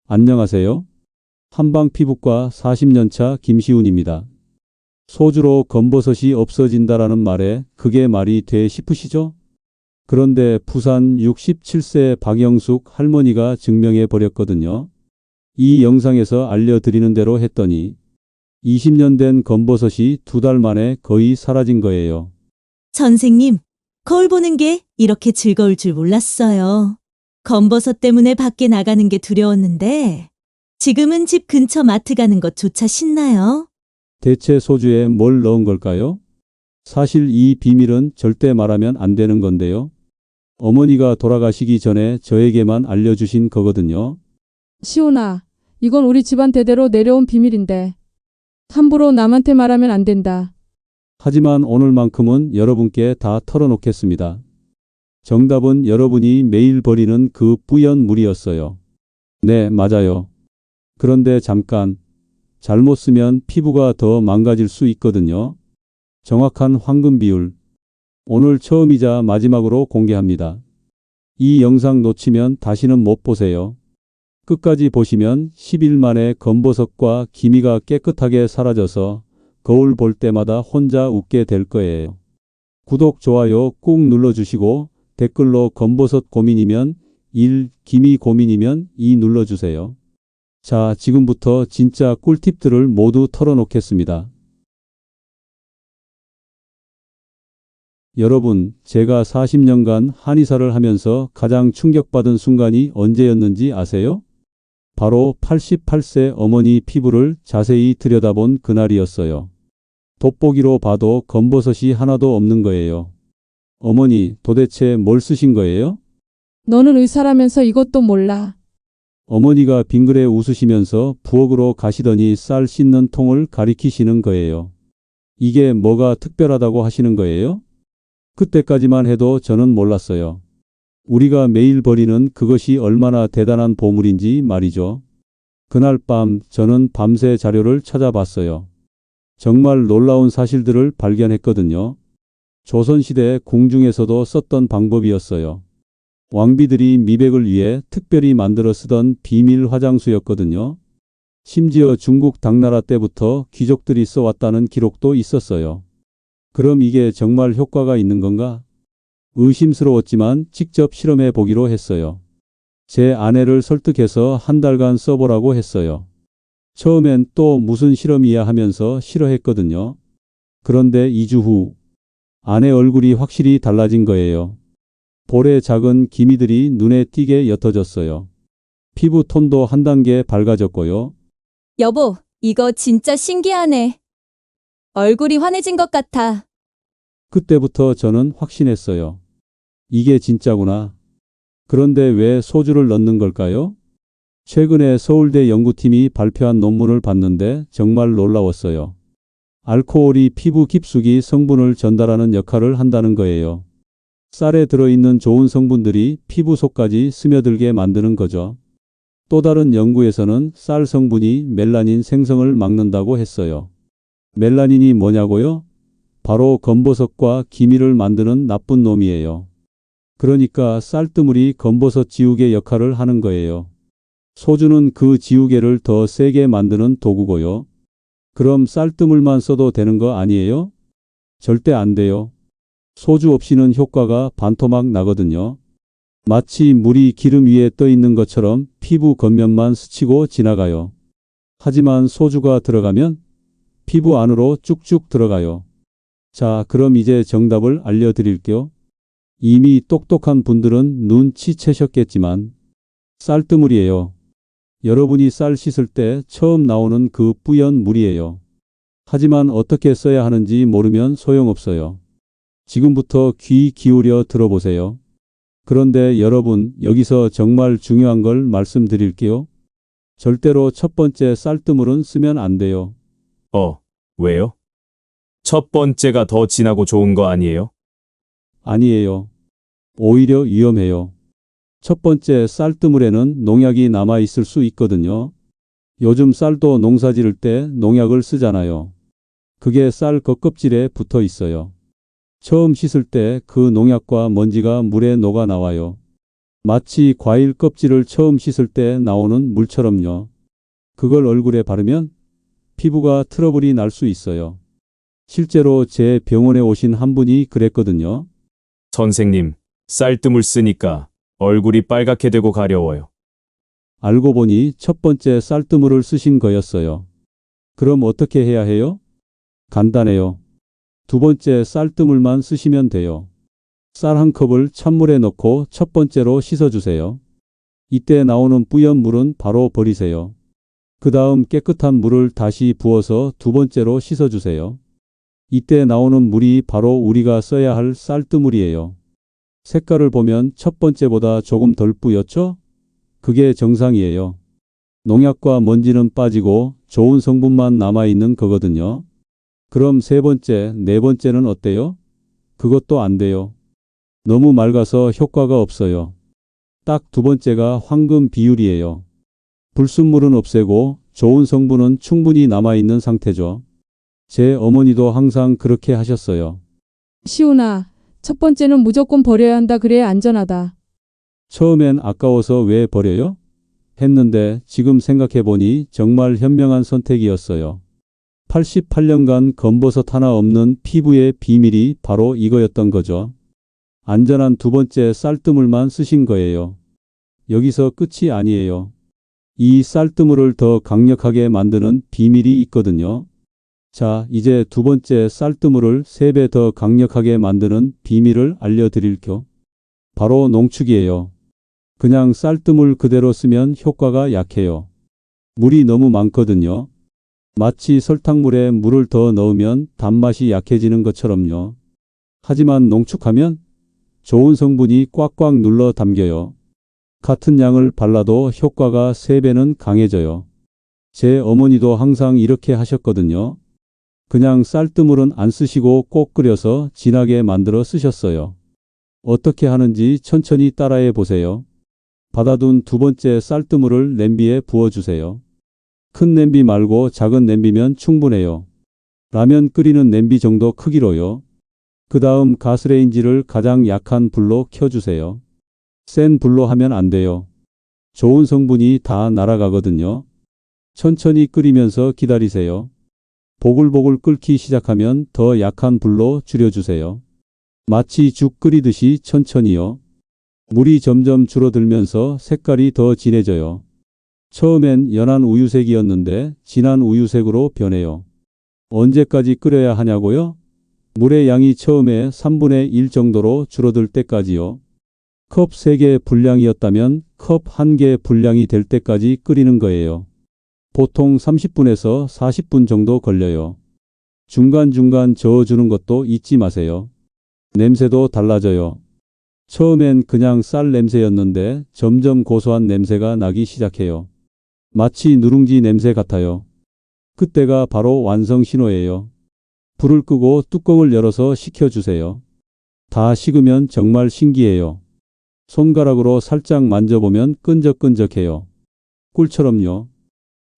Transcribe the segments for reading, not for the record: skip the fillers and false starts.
안녕하세요. 한방피부과 40년차 김시훈입니다. 소주로 검버섯이 없어진다라는 말에 그게 말이 돼 싶으시죠? 그런데 부산 67세 박영숙 할머니가 증명해 버렸거든요. 이 영상에서 알려드리는 대로 했더니 20년 된 검버섯이 2달 만에 거의 사라진 거예요. 선생님, 거울 보는 게 이렇게 즐거울 줄 몰랐어요. 검버섯 때문에 밖에 나가는 게 두려웠는데 지금은 집 근처 마트 가는 것조차 신나요. 대체 소주에 뭘 넣은 걸까요? 사실 이 비밀은 절대 말하면 안 되는 건데요. 어머니가 돌아가시기 전에 저에게만 알려주신 거거든요. 시훈아, 이건 우리 집안 대대로 내려온 비밀인데 함부로 남한테 말하면 안 된다. 하지만 오늘만큼은 여러분께 다 털어놓겠습니다. 정답은 여러분이 매일 버리는 그 뿌연 물이었어요. 네, 맞아요. 그런데 잠깐, 잘못 쓰면 피부가 더 망가질 수 있거든요. 정확한 황금 비율. 오늘 처음이자 마지막으로 공개합니다. 이 영상 놓치면 다시는 못 보세요. 끝까지 보시면 10일 만에 검버섯과 기미가 깨끗하게 사라져서 거울 볼 때마다 혼자 웃게 될 거예요. 구독, 좋아요 꾹 눌러주시고 댓글로 검버섯 고민이면 1, 기미 고민이면 2 눌러주세요. 자, 지금부터 진짜 꿀팁들을 모두 털어놓겠습니다. 여러분, 제가 40년간 한의사를 하면서 가장 충격받은 순간이 언제였는지 아세요? 바로 88세 어머니 피부를 자세히 들여다본 그날이었어요. 돋보기로 봐도 검버섯이 하나도 없는 거예요. 어머니, 도대체 뭘 쓰신 거예요? 너는 의사라면서 이것도 몰라. 어머니가 빙그레 웃으시면서 부엌으로 가시더니 쌀 씻는 통을 가리키시는 거예요. 이게 뭐가 특별하다고 하시는 거예요? 그때까지만 해도 저는 몰랐어요. 우리가 매일 버리는 그것이 얼마나 대단한 보물인지 말이죠. 그날 밤 저는 밤새 자료를 찾아봤어요. 정말 놀라운 사실들을 발견했거든요. 조선시대 궁중에서도 썼던 방법이었어요. 왕비들이 미백을 위해 특별히 만들어 쓰던 비밀 화장수였거든요. 심지어 중국 당나라 때부터 귀족들이 써왔다는 기록도 있었어요. 그럼 이게 정말 효과가 있는 건가? 의심스러웠지만 직접 실험해 보기로 했어요. 제 아내를 설득해서 한 달간 써보라고 했어요. 처음엔 또 무슨 실험이야 하면서 싫어했거든요. 그런데 2주 후 아내 얼굴이 확실히 달라진 거예요. 볼에 작은 기미들이 눈에 띄게 옅어졌어요. 피부 톤도 한 단계 밝아졌고요. 여보, 이거 진짜 신기하네. 얼굴이 환해진 것 같아. 그때부터 저는 확신했어요. 이게 진짜구나. 그런데 왜 소주를 넣는 걸까요? 최근에 서울대 연구팀이 발표한 논문을 봤는데 정말 놀라웠어요. 알코올이 피부 깊숙이 성분을 전달하는 역할을 한다는 거예요. 쌀에 들어있는 좋은 성분들이 피부 속까지 스며들게 만드는 거죠. 또 다른 연구에서는 쌀 성분이 멜라닌 생성을 막는다고 했어요. 멜라닌이 뭐냐고요? 바로 검버섯과 기미를 만드는 나쁜 놈이에요. 그러니까 쌀뜨물이 검버섯 지우개 역할을 하는 거예요. 소주는 그 지우개를 더 세게 만드는 도구고요. 그럼 쌀뜨물만 써도 되는 거 아니에요? 절대 안 돼요. 소주 없이는 효과가 반토막 나거든요. 마치 물이 기름 위에 떠 있는 것처럼 피부 겉면만 스치고 지나가요. 하지만 소주가 들어가면 피부 안으로 쭉쭉 들어가요. 자, 그럼 이제 정답을 알려드릴게요. 이미 똑똑한 분들은 눈치채셨겠지만 쌀뜨물이에요. 여러분이 쌀 씻을 때 처음 나오는 그 뿌연 물이에요. 하지만 어떻게 써야 하는지 모르면 소용없어요. 지금부터 귀 기울여 들어보세요. 그런데 여러분, 여기서 정말 중요한 걸 말씀드릴게요. 절대로 첫 번째 쌀뜨물은 쓰면 안 돼요. 왜요? 첫 번째가 더 진하고 좋은 거 아니에요? 아니에요. 오히려 위험해요. 첫 번째 쌀뜨물에는 농약이 남아 있을 수 있거든요. 요즘 쌀도 농사 지을 때 농약을 쓰잖아요. 그게 쌀 겉껍질에 붙어 있어요. 처음 씻을 때 그 농약과 먼지가 물에 녹아 나와요. 마치 과일 껍질을 처음 씻을 때 나오는 물처럼요. 그걸 얼굴에 바르면 피부가 트러블이 날 수 있어요. 실제로 제 병원에 오신 한 분이 그랬거든요. 선생님, 쌀뜨물 쓰니까 얼굴이 빨갛게 되고 가려워요. 알고 보니 첫 번째 쌀뜨물을 쓰신 거였어요. 그럼 어떻게 해야 해요? 간단해요. 두 번째 쌀뜨물만 쓰시면 돼요. 쌀 한 컵을 찬물에 넣고 첫 번째로 씻어주세요. 이때 나오는 뿌연 물은 바로 버리세요. 그 다음 깨끗한 물을 다시 부어서 두 번째로 씻어주세요. 이때 나오는 물이 바로 우리가 써야 할 쌀뜨물이에요. 색깔을 보면 첫 번째보다 조금 덜 뿌였죠? 그게 정상이에요. 농약과 먼지는 빠지고 좋은 성분만 남아있는 거거든요. 그럼 세 번째, 네 번째는 어때요? 그것도 안 돼요. 너무 맑아서 효과가 없어요. 딱 두 번째가 황금 비율이에요. 불순물은 없애고 좋은 성분은 충분히 남아있는 상태죠. 제 어머니도 항상 그렇게 하셨어요. 시훈아, 첫 번째는 무조건 버려야 한다. 그래야 안전하다. 처음엔 아까워서 왜 버려요? 했는데 지금 생각해보니 정말 현명한 선택이었어요. 88년간 검버섯 하나 없는 피부의 비밀이 바로 이거였던 거죠. 안전한 두 번째 쌀뜨물만 쓰신 거예요. 여기서 끝이 아니에요. 이 쌀뜨물을 더 강력하게 만드는 비밀이 있거든요. 자, 이제 두 번째 쌀뜨물을 3배 더 강력하게 만드는 비밀을 알려드릴게요. 바로 농축이에요. 그냥 쌀뜨물 그대로 쓰면 효과가 약해요. 물이 너무 많거든요. 마치 설탕물에 물을 더 넣으면 단맛이 약해지는 것처럼요. 하지만 농축하면 좋은 성분이 꽉꽉 눌러 담겨요. 같은 양을 발라도 효과가 3배는 강해져요. 제 어머니도 항상 이렇게 하셨거든요. 그냥 쌀뜨물은 안 쓰시고 꼭 끓여서 진하게 만들어 쓰셨어요. 어떻게 하는지 천천히 따라해 보세요. 받아둔 두 번째 쌀뜨물을 냄비에 부어주세요. 큰 냄비 말고 작은 냄비면 충분해요. 라면 끓이는 냄비 정도 크기로요. 그 다음 가스레인지를 가장 약한 불로 켜주세요. 센 불로 하면 안 돼요. 좋은 성분이 다 날아가거든요. 천천히 끓이면서 기다리세요. 보글보글 끓기 시작하면 더 약한 불로 줄여주세요. 마치 죽 끓이듯이 천천히요. 물이 점점 줄어들면서 색깔이 더 진해져요. 처음엔 연한 우유색이었는데 진한 우유색으로 변해요. 언제까지 끓여야 하냐고요? 물의 양이 처음에 3분의 1 정도로 줄어들 때까지요. 컵 3개 분량이었다면 컵 1개 분량이 될 때까지 끓이는 거예요. 보통 30분에서 40분 정도 걸려요. 중간중간 저어주는 것도 잊지 마세요. 냄새도 달라져요. 처음엔 그냥 쌀 냄새였는데 점점 고소한 냄새가 나기 시작해요. 마치 누룽지 냄새 같아요. 그때가 바로 완성 신호예요. 불을 끄고 뚜껑을 열어서 식혀주세요. 다 식으면 정말 신기해요. 손가락으로 살짝 만져보면 끈적끈적해요. 꿀처럼요.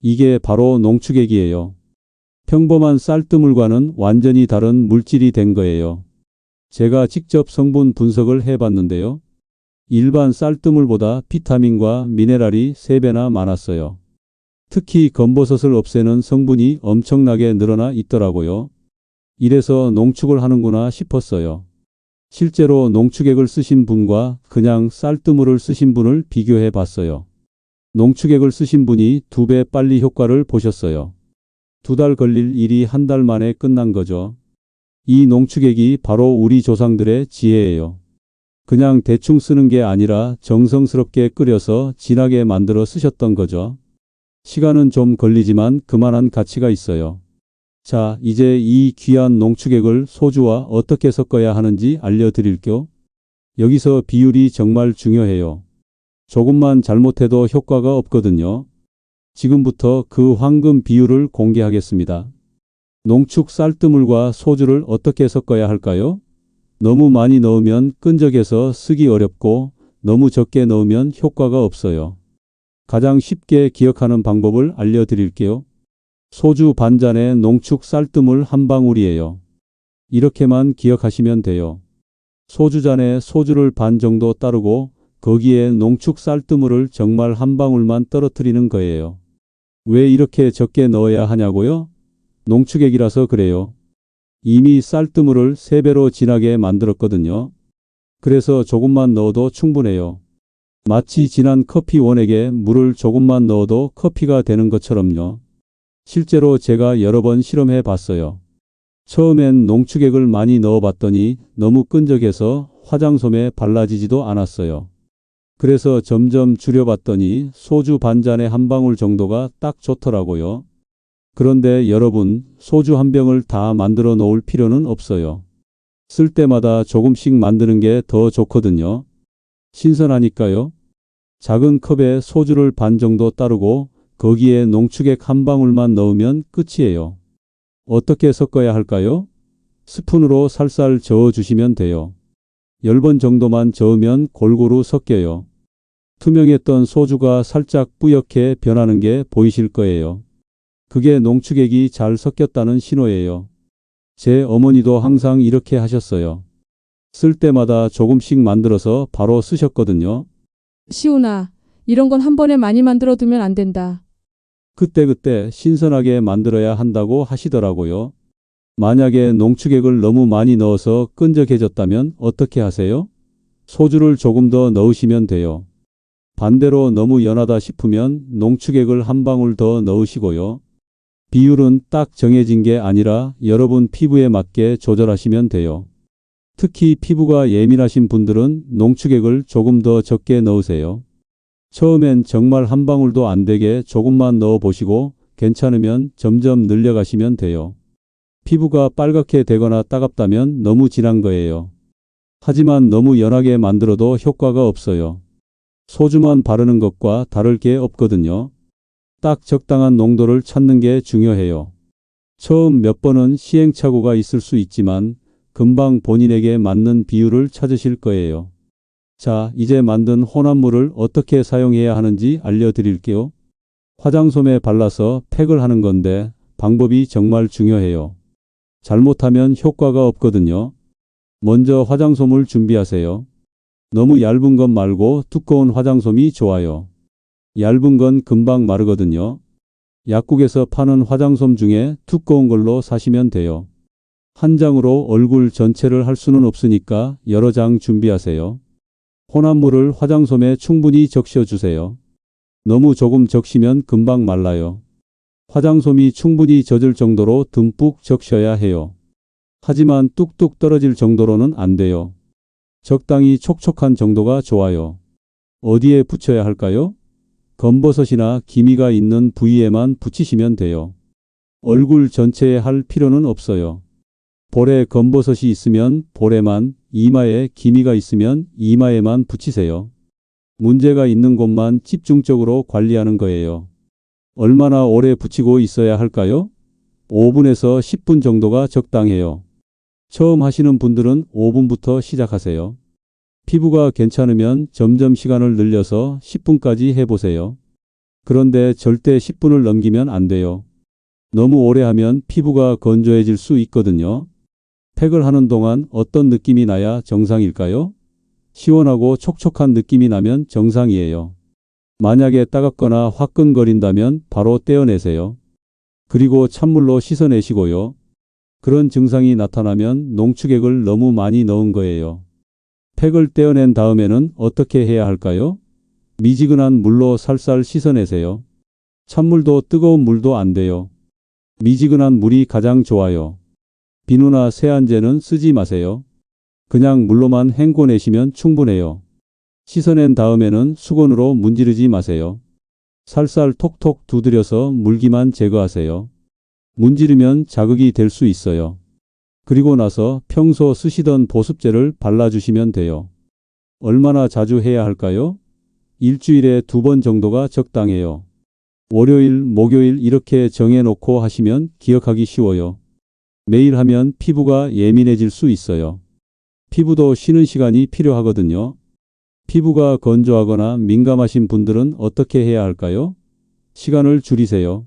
이게 바로 농축액이에요. 평범한 쌀뜨물과는 완전히 다른 물질이 된 거예요. 제가 직접 성분 분석을 해봤는데요. 일반 쌀뜨물보다 비타민과 미네랄이 3배나 많았어요. 특히 검버섯을 없애는 성분이 엄청나게 늘어나 있더라고요. 이래서 농축을 하는구나 싶었어요. 실제로 농축액을 쓰신 분과 그냥 쌀뜨물을 쓰신 분을 비교해 봤어요. 농축액을 쓰신 분이 2배 빨리 효과를 보셨어요. 2달 걸릴 일이 1달 만에 끝난 거죠. 이 농축액이 바로 우리 조상들의 지혜예요. 그냥 대충 쓰는 게 아니라 정성스럽게 끓여서 진하게 만들어 쓰셨던 거죠. 시간은 좀 걸리지만 그만한 가치가 있어요. 자, 이제 이 귀한 농축액을 소주와 어떻게 섞어야 하는지 알려드릴게요. 여기서 비율이 정말 중요해요. 조금만 잘못해도 효과가 없거든요. 지금부터 그 황금 비율을 공개하겠습니다. 농축 쌀뜨물과 소주를 어떻게 섞어야 할까요? 너무 많이 넣으면 끈적해서 쓰기 어렵고 너무 적게 넣으면 효과가 없어요. 가장 쉽게 기억하는 방법을 알려드릴게요. 소주 반잔에 농축 쌀뜨물 한 방울이에요. 이렇게만 기억하시면 돼요. 소주잔에 소주를 반 정도 따르고 거기에 농축 쌀뜨물을 정말 한 방울만 떨어뜨리는 거예요. 왜 이렇게 적게 넣어야 하냐고요? 농축액이라서 그래요. 이미 쌀뜨물을 3배로 진하게 만들었거든요. 그래서 조금만 넣어도 충분해요. 마치 진한 커피 원액에 물을 조금만 넣어도 커피가 되는 것처럼요. 실제로 제가 여러 번 실험해 봤어요. 처음엔 농축액을 많이 넣어봤더니 너무 끈적해서 화장솜에 발라지지도 않았어요. 그래서 점점 줄여봤더니 소주 반잔에 한 방울 정도가 딱 좋더라고요. 그런데 여러분, 소주 한 병을 다 만들어 놓을 필요는 없어요. 쓸 때마다 조금씩 만드는 게 더 좋거든요. 신선하니까요. 작은 컵에 소주를 반 정도 따르고 거기에 농축액 한 방울만 넣으면 끝이에요. 어떻게 섞어야 할까요? 스푼으로 살살 저어주시면 돼요. 10번 정도만 저으면 골고루 섞여요. 투명했던 소주가 살짝 뿌옇게 변하는 게 보이실 거예요. 그게 농축액이 잘 섞였다는 신호예요. 제 어머니도 항상 이렇게 하셨어요. 쓸 때마다 조금씩 만들어서 바로 쓰셨거든요. 시훈아, 이런 건 한 번에 많이 만들어 두면 안 된다. 그때그때 신선하게 만들어야 한다고 하시더라고요. 만약에 농축액을 너무 많이 넣어서 끈적해졌다면 어떻게 하세요? 소주를 조금 더 넣으시면 돼요. 반대로 너무 연하다 싶으면 농축액을 한 방울 더 넣으시고요. 비율은 딱 정해진 게 아니라 여러분 피부에 맞게 조절하시면 돼요. 특히 피부가 예민하신 분들은 농축액을 조금 더 적게 넣으세요. 처음엔 정말 한 방울도 안 되게 조금만 넣어 보시고 괜찮으면 점점 늘려가시면 돼요. 피부가 빨갛게 되거나 따갑다면 너무 진한 거예요. 하지만 너무 연하게 만들어도 효과가 없어요. 소주만 바르는 것과 다를 게 없거든요. 딱 적당한 농도를 찾는 게 중요해요. 처음 몇 번은 시행착오가 있을 수 있지만 금방 본인에게 맞는 비율을 찾으실 거예요. 자, 이제 만든 혼합물을 어떻게 사용해야 하는지 알려드릴게요. 화장솜에 발라서 팩을 하는 건데 방법이 정말 중요해요. 잘못하면 효과가 없거든요. 먼저 화장솜을 준비하세요. 너무 얇은 것 말고 두꺼운 화장솜이 좋아요. 얇은 건 금방 마르거든요. 약국에서 파는 화장솜 중에 두꺼운 걸로 사시면 돼요. 한 장으로 얼굴 전체를 할 수는 없으니까 여러 장 준비하세요. 혼합물을 화장솜에 충분히 적셔주세요. 너무 조금 적시면 금방 말라요. 화장솜이 충분히 젖을 정도로 듬뿍 적셔야 해요. 하지만 뚝뚝 떨어질 정도로는 안 돼요. 적당히 촉촉한 정도가 좋아요. 어디에 붙여야 할까요? 검버섯이나 기미가 있는 부위에만 붙이시면 돼요. 얼굴 전체에 할 필요는 없어요. 볼에 검버섯이 있으면 볼에만, 이마에 기미가 있으면 이마에만 붙이세요. 문제가 있는 곳만 집중적으로 관리하는 거예요. 얼마나 오래 붙이고 있어야 할까요? 5분에서 10분 정도가 적당해요. 처음 하시는 분들은 5분부터 시작하세요. 피부가 괜찮으면 점점 시간을 늘려서 10분까지 해보세요. 그런데 절대 10분을 넘기면 안 돼요. 너무 오래 하면 피부가 건조해질 수 있거든요. 팩을 하는 동안 어떤 느낌이 나야 정상일까요? 시원하고 촉촉한 느낌이 나면 정상이에요. 만약에 따갑거나 화끈거린다면 바로 떼어내세요. 그리고 찬물로 씻어내시고요. 그런 증상이 나타나면 농축액을 너무 많이 넣은 거예요. 팩을 떼어낸 다음에는 어떻게 해야 할까요? 미지근한 물로 살살 씻어내세요. 찬물도 뜨거운 물도 안 돼요. 미지근한 물이 가장 좋아요. 비누나 세안제는 쓰지 마세요. 그냥 물로만 헹궈내시면 충분해요. 씻어낸 다음에는 수건으로 문지르지 마세요. 살살 톡톡 두드려서 물기만 제거하세요. 문지르면 자극이 될 수 있어요. 그리고 나서 평소 쓰시던 보습제를 발라주시면 돼요. 얼마나 자주 해야 할까요? 일주일에 2번 정도가 적당해요. 월요일, 목요일 이렇게 정해놓고 하시면 기억하기 쉬워요. 매일 하면 피부가 예민해질 수 있어요. 피부도 쉬는 시간이 필요하거든요. 피부가 건조하거나 민감하신 분들은 어떻게 해야 할까요? 시간을 줄이세요.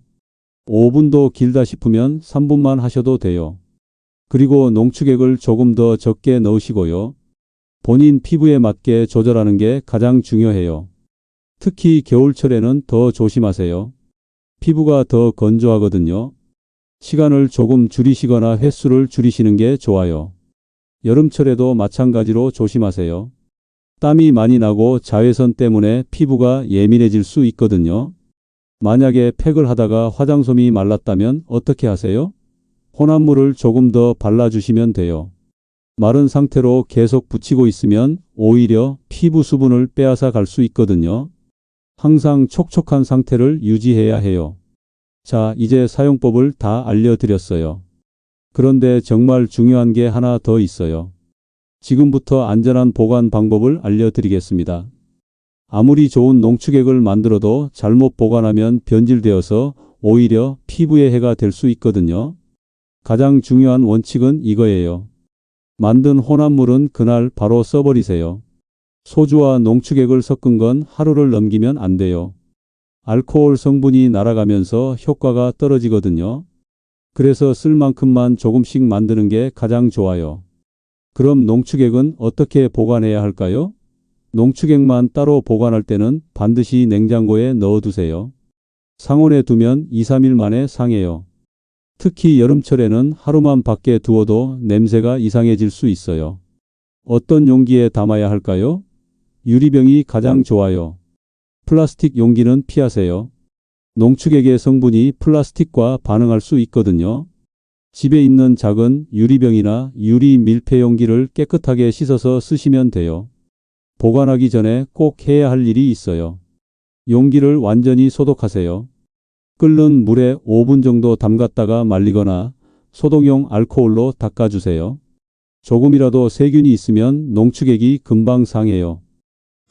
5분도 길다 싶으면 3분만 하셔도 돼요. 그리고 농축액을 조금 더 적게 넣으시고요. 본인 피부에 맞게 조절하는 게 가장 중요해요. 특히 겨울철에는 더 조심하세요. 피부가 더 건조하거든요. 시간을 조금 줄이시거나 횟수를 줄이시는 게 좋아요. 여름철에도 마찬가지로 조심하세요. 땀이 많이 나고 자외선 때문에 피부가 예민해질 수 있거든요. 만약에 팩을 하다가 화장솜이 말랐다면 어떻게 하세요? 혼합물을 조금 더 발라주시면 돼요. 마른 상태로 계속 붙이고 있으면 오히려 피부 수분을 빼앗아 갈 수 있거든요. 항상 촉촉한 상태를 유지해야 해요. 자, 이제 사용법을 다 알려드렸어요. 그런데 정말 중요한 게 하나 더 있어요. 지금부터 안전한 보관 방법을 알려드리겠습니다. 아무리 좋은 농축액을 만들어도 잘못 보관하면 변질되어서 오히려 피부에 해가 될 수 있거든요. 가장 중요한 원칙은 이거예요. 만든 혼합물은 그날 바로 써버리세요. 소주와 농축액을 섞은 건 하루를 넘기면 안 돼요. 알코올 성분이 날아가면서 효과가 떨어지거든요. 그래서 쓸 만큼만 조금씩 만드는 게 가장 좋아요. 그럼 농축액은 어떻게 보관해야 할까요? 농축액만 따로 보관할 때는 반드시 냉장고에 넣어두세요. 상온에 두면 2, 3일 만에 상해요. 특히 여름철에는 하루만 밖에 두어도 냄새가 이상해질 수 있어요. 어떤 용기에 담아야 할까요? 유리병이 가장 좋아요. 플라스틱 용기는 피하세요. 농축액의 성분이 플라스틱과 반응할 수 있거든요. 집에 있는 작은 유리병이나 유리 밀폐 용기를 깨끗하게 씻어서 쓰시면 돼요. 보관하기 전에 꼭 해야 할 일이 있어요. 용기를 완전히 소독하세요. 끓는 물에 5분 정도 담갔다가 말리거나 소독용 알코올로 닦아주세요. 조금이라도 세균이 있으면 농축액이 금방 상해요.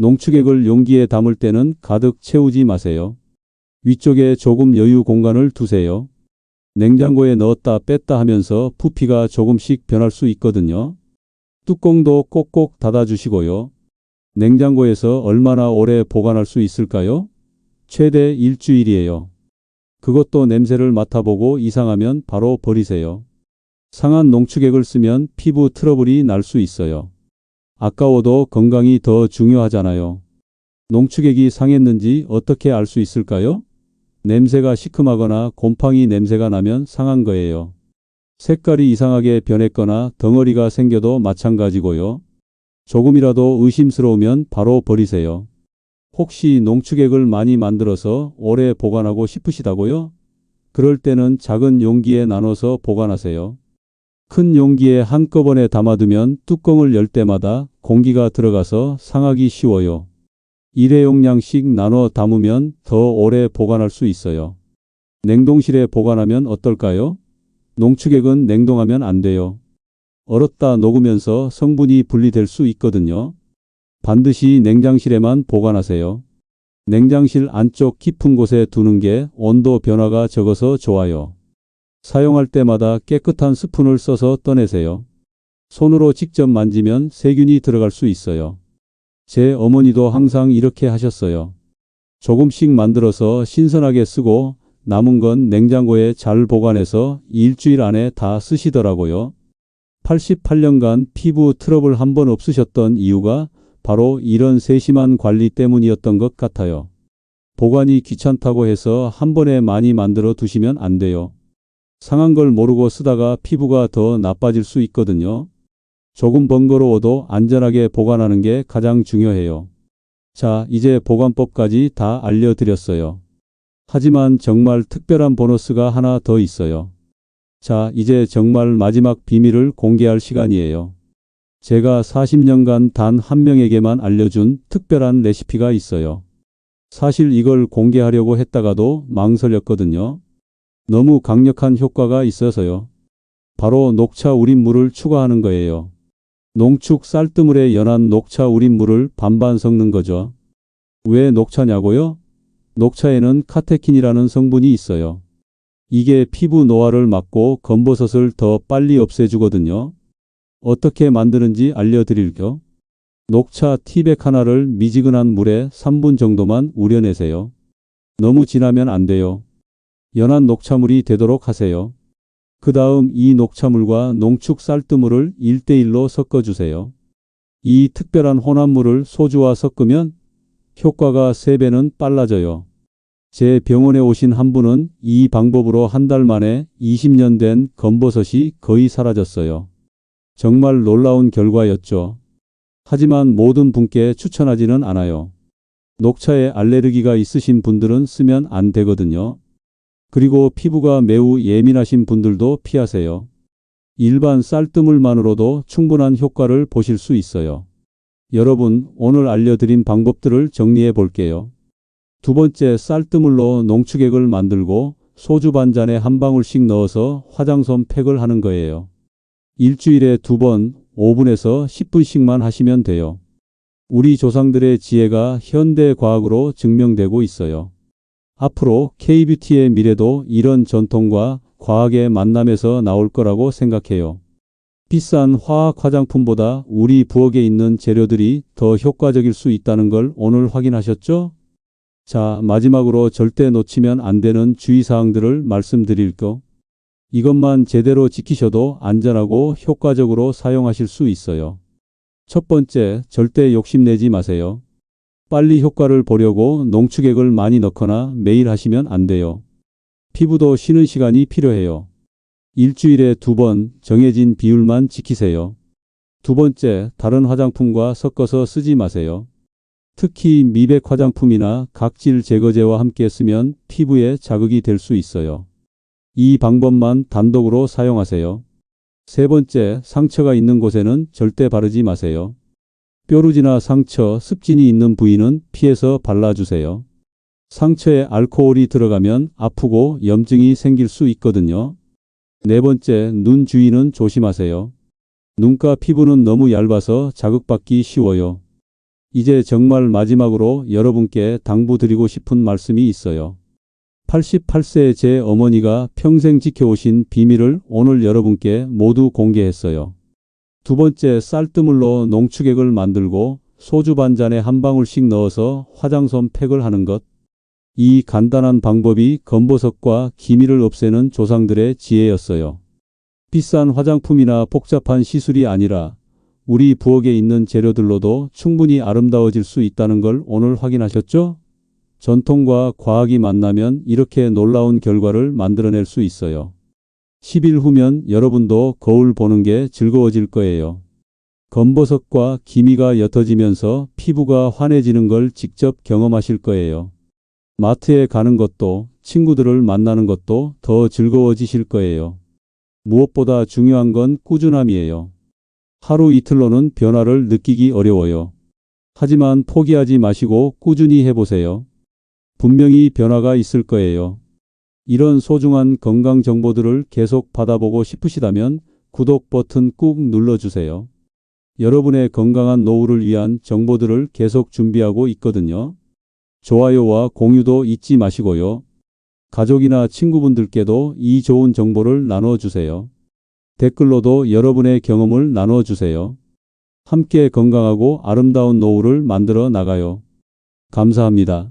농축액을 용기에 담을 때는 가득 채우지 마세요. 위쪽에 조금 여유 공간을 두세요. 냉장고에 넣었다 뺐다 하면서 부피가 조금씩 변할 수 있거든요. 뚜껑도 꼭꼭 닫아주시고요. 냉장고에서 얼마나 오래 보관할 수 있을까요? 최대 일주일이에요. 그것도 냄새를 맡아보고 이상하면 바로 버리세요. 상한 농축액을 쓰면 피부 트러블이 날 수 있어요. 아까워도 건강이 더 중요하잖아요. 농축액이 상했는지 어떻게 알 수 있을까요? 냄새가 시큼하거나 곰팡이 냄새가 나면 상한 거예요. 색깔이 이상하게 변했거나 덩어리가 생겨도 마찬가지고요. 조금이라도 의심스러우면 바로 버리세요. 혹시 농축액을 많이 만들어서 오래 보관하고 싶으시다고요? 그럴 때는 작은 용기에 나눠서 보관하세요. 큰 용기에 한꺼번에 담아두면 뚜껑을 열 때마다 공기가 들어가서 상하기 쉬워요. 일회용량씩 나눠 담으면 더 오래 보관할 수 있어요. 냉동실에 보관하면 어떨까요? 농축액은 냉동하면 안 돼요. 얼었다 녹으면서 성분이 분리될 수 있거든요. 반드시 냉장실에만 보관하세요. 냉장실 안쪽 깊은 곳에 두는 게 온도 변화가 적어서 좋아요. 사용할 때마다 깨끗한 스푼을 써서 떠내세요. 손으로 직접 만지면 세균이 들어갈 수 있어요. 제 어머니도 항상 이렇게 하셨어요. 조금씩 만들어서 신선하게 쓰고 남은 건 냉장고에 잘 보관해서 일주일 안에 다 쓰시더라고요. 88년간 피부 트러블 한 번 없으셨던 이유가 바로 이런 세심한 관리 때문이었던 것 같아요. 보관이 귀찮다고 해서 한 번에 많이 만들어 두시면 안 돼요. 상한 걸 모르고 쓰다가 피부가 더 나빠질 수 있거든요. 조금 번거로워도 안전하게 보관하는 게 가장 중요해요. 자, 이제 보관법까지 다 알려드렸어요. 하지만 정말 특별한 보너스가 하나 더 있어요. 자, 이제 정말 마지막 비밀을 공개할 시간이에요. 제가 40년간 단 한 명에게만 알려준 특별한 레시피가 있어요. 사실 이걸 공개하려고 했다가도 망설였거든요. 너무 강력한 효과가 있어서요. 바로 녹차 우린 물을 추가하는 거예요. 농축 쌀뜨물에 연한 녹차 우린 물을 반반 섞는 거죠. 왜 녹차냐고요? 녹차에는 카테킨이라는 성분이 있어요. 이게 피부 노화를 막고 검버섯을 더 빨리 없애주거든요. 어떻게 만드는지 알려드릴게요. 녹차 티백 하나를 미지근한 물에 3분 정도만 우려내세요. 너무 진하면 안 돼요. 연한 녹차물이 되도록 하세요. 그 다음 이 녹차물과 농축 쌀뜨물을 1:1로 섞어주세요. 이 특별한 혼합물을 소주와 섞으면 효과가 3배는 빨라져요. 제 병원에 오신 한 분은 이 방법으로 한 달 만에 20년 된 검버섯이 거의 사라졌어요. 정말 놀라운 결과였죠. 하지만 모든 분께 추천하지는 않아요. 녹차에 알레르기가 있으신 분들은 쓰면 안 되거든요. 그리고 피부가 매우 예민하신 분들도 피하세요. 일반 쌀뜨물만으로도 충분한 효과를 보실 수 있어요. 여러분, 오늘 알려드린 방법들을 정리해 볼게요. 두 번째, 쌀뜨물로 농축액을 만들고 소주 반잔에 한 방울씩 넣어서 화장솜 팩을 하는 거예요. 일주일에 2번, 5분에서 10분씩만 하시면 돼요. 우리 조상들의 지혜가 현대 과학으로 증명되고 있어요. 앞으로 K-뷰티의 미래도 이런 전통과 과학의 만남에서 나올 거라고 생각해요. 비싼 화학 화장품보다 우리 부엌에 있는 재료들이 더 효과적일 수 있다는 걸 오늘 확인하셨죠? 자, 마지막으로 절대 놓치면 안 되는 주의사항들을 말씀드릴게요. 이것만 제대로 지키셔도 안전하고 효과적으로 사용하실 수 있어요. 첫 번째, 절대 욕심내지 마세요. 빨리 효과를 보려고 농축액을 많이 넣거나 매일 하시면 안 돼요. 피부도 쉬는 시간이 필요해요. 일주일에 2번 정해진 비율만 지키세요. 두 번째, 다른 화장품과 섞어서 쓰지 마세요. 특히 미백 화장품이나 각질 제거제와 함께 쓰면 피부에 자극이 될 수 있어요. 이 방법만 단독으로 사용하세요. 세 번째, 상처가 있는 곳에는 절대 바르지 마세요. 뾰루지나 상처, 습진이 있는 부위는 피해서 발라주세요. 상처에 알코올이 들어가면 아프고 염증이 생길 수 있거든요. 네 번째, 눈 주위는 조심하세요. 눈가 피부는 너무 얇아서 자극받기 쉬워요. 이제 정말 마지막으로 여러분께 당부드리고 싶은 말씀이 있어요. 88세의 제 어머니가 평생 지켜오신 비밀을 오늘 여러분께 모두 공개했어요. 두 번째, 쌀뜨물로 농축액을 만들고 소주 반잔에 한 방울씩 넣어서 화장솜 팩을 하는 것. 이 간단한 방법이 검버섯과 기미를 없애는 조상들의 지혜였어요. 비싼 화장품이나 복잡한 시술이 아니라 우리 부엌에 있는 재료들로도 충분히 아름다워질 수 있다는 걸 오늘 확인하셨죠? 전통과 과학이 만나면 이렇게 놀라운 결과를 만들어낼 수 있어요. 10일 후면 여러분도 거울 보는 게 즐거워질 거예요. 검버섯과 기미가 옅어지면서 피부가 환해지는 걸 직접 경험하실 거예요. 마트에 가는 것도 친구들을 만나는 것도 더 즐거워지실 거예요. 무엇보다 중요한 건 꾸준함이에요. 하루 이틀로는 변화를 느끼기 어려워요. 하지만 포기하지 마시고 꾸준히 해보세요. 분명히 변화가 있을 거예요. 이런 소중한 건강 정보들을 계속 받아보고 싶으시다면 구독 버튼 꾹 눌러주세요. 여러분의 건강한 노후를 위한 정보들을 계속 준비하고 있거든요. 좋아요와 공유도 잊지 마시고요. 가족이나 친구분들께도 이 좋은 정보를 나눠주세요. 댓글로도 여러분의 경험을 나눠주세요. 함께 건강하고 아름다운 노후를 만들어 나가요. 감사합니다.